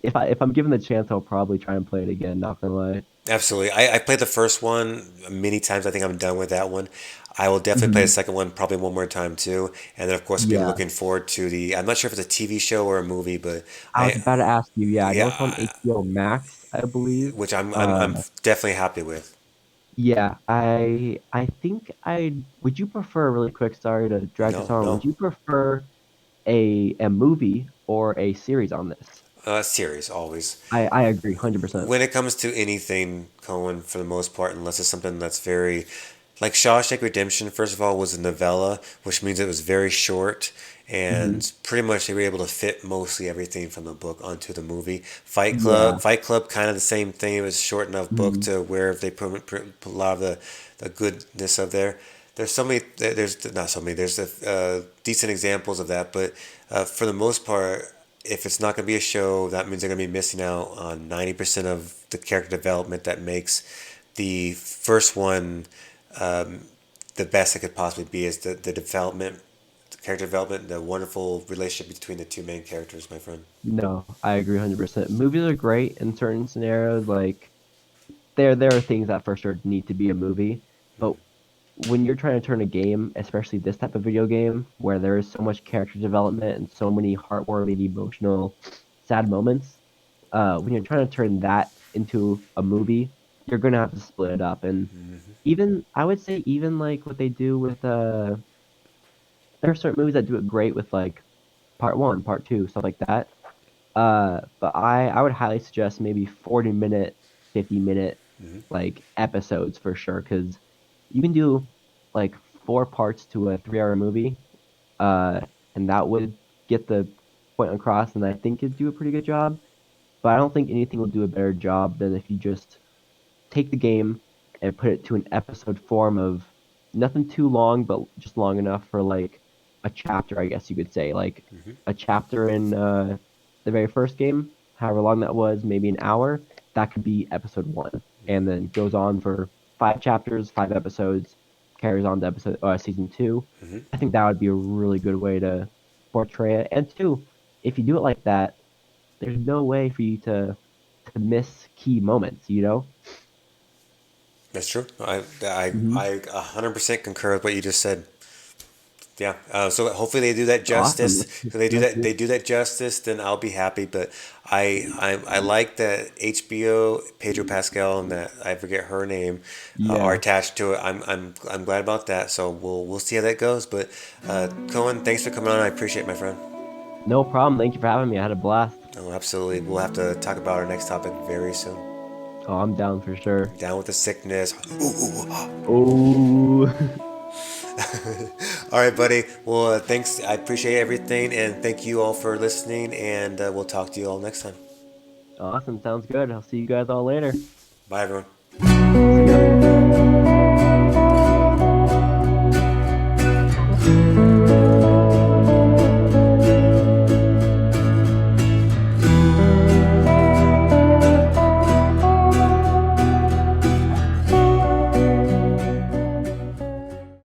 if I'm given the chance, I'll probably try and play it again. Not gonna lie. Absolutely. I played the first one many times. I think I'm done with that one. I will definitely play the Hmm. second one probably one more time too. And then of course I'll be Yeah, looking forward to the. I'm not sure if it's a TV show or a movie, but I was about to ask you. Yeah, I know it's on yeah, HBO Max, I believe. which I'm Uh, definitely happy with. Yeah, I think I would you prefer, really quick, sorry to drag this No, on, would no. you prefer a movie or a series on this? Series always. I agree 100%. When it comes to anything, Cohen, for the most part, unless it's something that's very, like Shawshank Redemption, first of all, was a novella, which means it was very short, Hmm. and pretty much they were able to fit mostly everything from the book onto the movie. Yeah. Fight Club, kind of the same thing. It was a short enough book Hmm. to where they put a lot of the goodness of there. There's so many. There's not so many. There's decent examples of that, but for the most part, if it's not going to be a show, that means they're going to be missing out on 90% of the character development that makes the first one the best it could possibly be. Is the development, the character development, the wonderful relationship between the two main characters, my friend. No, I agree 100%. Movies are great in certain scenarios, like there are things that for sure need to be a movie, but when you're trying to turn a game, especially this type of video game, where there is so much character development and so many heartwarming, emotional, sad moments, when you're trying to turn that into a movie, you're gonna have to split it up. And even I would say even like what they do with there are certain movies that do it great with like part one, part two, stuff like that. But I would highly suggest maybe 40-minute, 50-minute like episodes for sure, because you can do like 4 parts to a 3 hour movie, uh, and that would get the point across, and I think it'd do a pretty good job. But I don't think anything will do a better job than if you just take the game and put it to an episode form of nothing too long, but just long enough for like a chapter, I guess you could say, like a chapter in the very first game. however long that was, maybe an hour, that could be episode one, and then goes on for 5 chapters, 5 episodes, carries on to episode season two. Hmm. I think that would be a really good way to portray it. And two, if you do it like that, there's no way for you to miss key moments. You know. That's true. I Hmm. 100% concur with what you just said. Yeah. So hopefully they do that Awesome. justice. If they do That's that, good. they do that justice, then I'll be happy. But I like that HBO, Pedro Pascal, and that I forget her name, are Yeah. attached to it. I'm glad about that. So we'll see how that goes. But Cohen, thanks for coming on. I appreciate it, my friend. No problem. Thank you for having me. I had a blast. Oh, absolutely. We'll have to talk about our next topic very soon. Oh, I'm down for sure. Down with the sickness. Ooh, Oh, all right, buddy. Well, thanks. I appreciate everything, and thank you all for listening. And we'll talk to you all next time. awesome. Sounds good. I'll see you guys all later. Bye, everyone. See ya.